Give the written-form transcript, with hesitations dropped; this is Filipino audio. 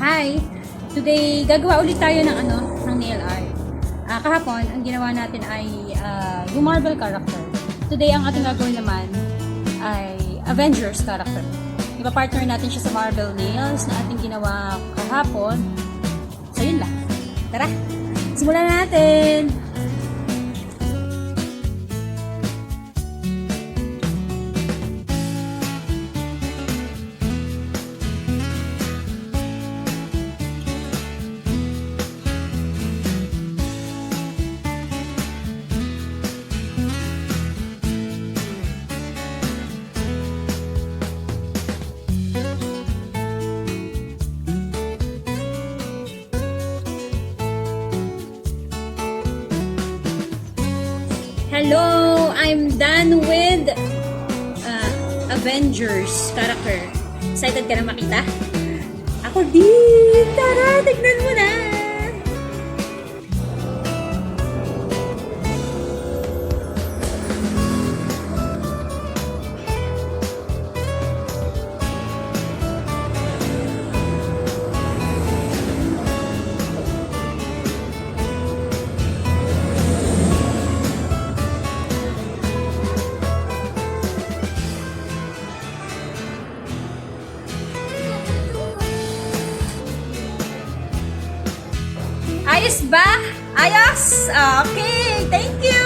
Hi! Today, gagawa ulit tayo ng nail art. Kahapon, ang ginawa natin ay yung Marvel character. Today, ang ating gagawin naman ay Avengers character. Ipa-partner natin siya sa Marvel nails na ating ginawa kahapon. So, yun lang. Tara! Simulan na natin! Hello! I'm done with Avengers character. Excited ka na makita? Ako din! Tara! Tignan mo na! Ayos ba? Ayos? Okay, thank you!